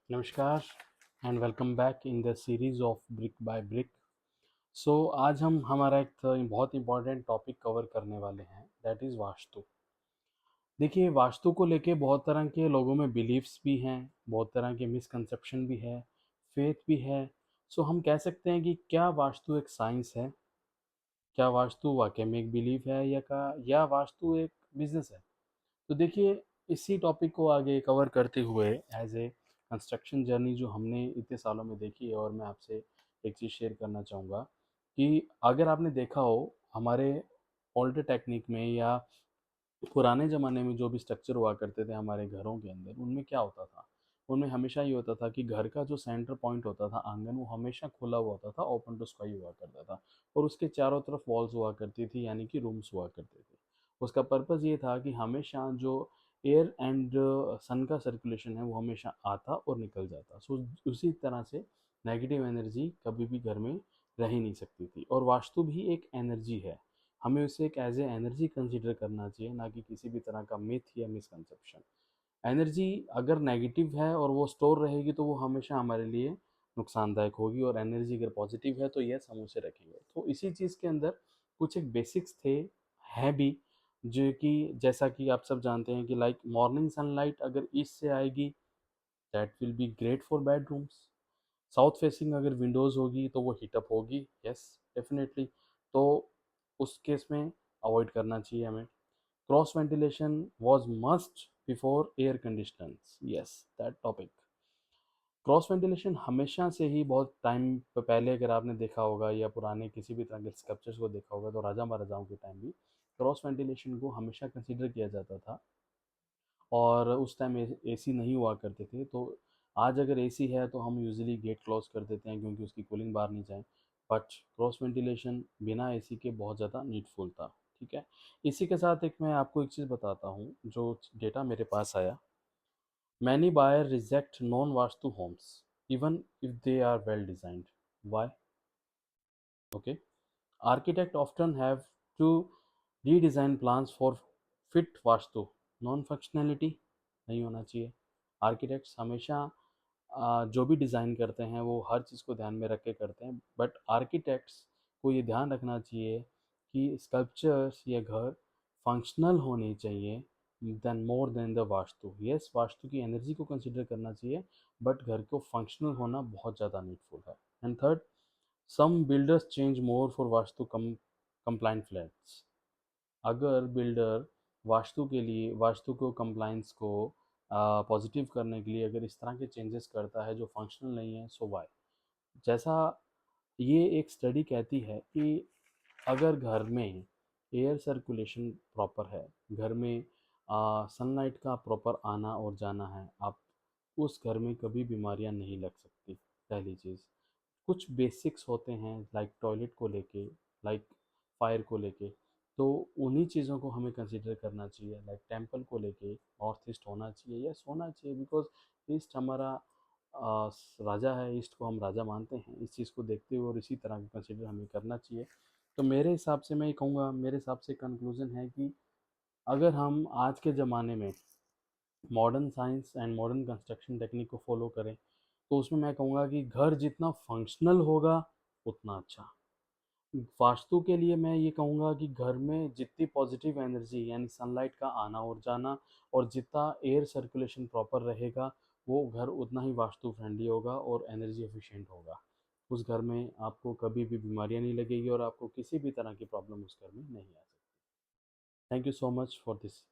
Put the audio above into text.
नमस्कार and welcome back in the series of brick by brick. So आज हम हमारा एक बहुत इंपॉर्टेंट टॉपिक कवर करने वाले हैं, दैट इज़ वास्तु। देखिए, वास्तु को लेके बहुत तरह के लोगों में बिलीव्स भी हैं, बहुत तरह के मिसकंसेप्शन भी है, फेथ भी है। सो हम कह सकते हैं कि क्या वास्तु एक साइंस है, क्या वास्तु वाकई में एक बिलीफ है या वास्तु एक बिजनेस है। तो देखिए, इसी टॉपिक को आगे कवर करते हुए एज ए कंस्ट्रक्शन जर्नी जो हमने इतने सालों में देखी है, और मैं आपसे एक चीज़ शेयर करना चाहूँगा कि अगर आपने देखा हो हमारे ओल्ड टेक्निक में या पुराने ज़माने में जो भी स्ट्रक्चर हुआ करते थे हमारे घरों के अंदर, उनमें क्या होता था? उनमें हमेशा ये होता था कि घर का जो सेंटर पॉइंट होता था आंगन, वो हमेशा खुला हुआ होता था, ओपन टू स्काई हुआ करता था। और उसके चारों तरफ वॉल्स हुआ करती थी, यानी कि रूम्स हुआ करते थे। उसका पर्पज़ ये था कि हमेशा जो एयर एंड सन का सर्कुलेशन है वो हमेशा आता और निकल जाता। सो उसी तरह से नेगेटिव एनर्जी कभी भी घर में रह ही नहीं सकती थी। और वास्तु भी एक एनर्जी है, हमें उसे एक एज ए एनर्जी कंसीडर करना चाहिए, ना कि किसी भी तरह का मिथ या मिसकंसेप्शन। एनर्जी अगर नेगेटिव है और वो स्टोर रहेगी तो वो हमेशा हमारे लिए नुकसानदायक होगी, और एनर्जी अगर पॉजिटिव है तो यस हम उसे रखेंगे। तो इसी चीज़ के अंदर कुछ एक बेसिक्स थे, हैं भी, जो कि जैसा कि आप सब जानते हैं कि लाइक मॉर्निंग सनलाइट अगर ईस्ट से आएगी, that will be great for bedrooms. South facing अगर विंडोज़ होगी तो वो हीटअप होगी, यस डेफिनेटली। तो उस केस में अवॉइड करना चाहिए हमें। Cross ventilation was must before air conditioners, yes that topic. Cross ventilation हमेशा से ही बहुत टाइम पहले अगर आपने देखा होगा या पुराने किसी भी तरह के स्कल्पचर्स को देखा होगा, तो राजा महाराजाओं के टाइम भी क्रॉस वेंटिलेशन को हमेशा कंसीडर किया जाता था। और उस टाइम एसी नहीं हुआ करते थे, तो आज अगर एसी है तो हम यूजुअली गेट क्लोज कर देते हैं क्योंकि उसकी कूलिंग बाहर नहीं जाए। बट क्रॉस वेंटिलेशन बिना एसी के बहुत ज़्यादा नीडफुल था। ठीक है, इसी के साथ एक मैं आपको एक चीज़ बताता हूँ जो डेटा मेरे पास आया। Many buyer reject non vastu homes even if they are well designed. Why? Okay, architect often have to redesign plans for fit vastu, non functionality नहीं होना चाहिए। आर्किटेक्ट्स हमेशा जो भी डिज़ाइन करते हैं वो हर चीज़ को ध्यान में रख के करते हैं, बट आर्किटेक्ट्स को ये ध्यान रखना चाहिए कि स्कल्पचर्स या घर फंक्शनल होने चाहिए then more than the vastu. Yes, vastu की एनर्जी को कंसिडर करना चाहिए, बट घर को फंक्शनल होना बहुत ज़्यादा नीडफुल है। And third, some builders change more for vastu compliant flats. अगर बिल्डर वास्तु के लिए, वास्तु को कंप्लाइंस को पॉजिटिव करने के लिए अगर इस तरह के चेंजेस करता है जो फंक्शनल नहीं है, सो वाई? जैसा ये एक स्टडी कहती है कि अगर घर में एयर सर्कुलेशन प्रॉपर है, घर में सनलाइट का प्रॉपर आना और जाना है, आप उस घर में कभी बीमारियां नहीं लग सकती। पहली चीज़, कुछ बेसिक्स होते हैं लाइक टॉयलेट को लेके, लाइक फायर को लेके, तो उन्हीं चीज़ों को हमें कंसिडर करना चाहिए। लाइक टेंपल को लेके नॉर्थ ईस्ट होना चाहिए, यस होना चाहिए, बिकॉज ईस्ट हमारा राजा है, ईस्ट को हम राजा मानते हैं। इस चीज़ को देखते हुए और इसी तरह का कंसिडर हमें करना चाहिए। तो मेरे हिसाब से मैं ये कहूँगा, मेरे हिसाब से कंक्लूजन है कि अगर हम आज के ज़माने में modern science and modern construction technique को फॉलो करें, तो उसमें मैं कहूँगा कि घर जितना फंक्शनल होगा उतना अच्छा। वास्तु के लिए मैं ये कहूँगा कि घर में जितनी पॉजिटिव एनर्जी यानी सनलाइट का आना और जाना, और जितना एयर सर्कुलेशन प्रॉपर रहेगा, वो घर उतना ही वास्तु फ्रेंडली होगा और एनर्जी एफिशिएंट होगा। उस घर में आपको कभी भी बीमारियाँ नहीं लगेगी और आपको किसी भी तरह की प्रॉब्लम उस घर में नहीं आ सकती। Thank you so much for this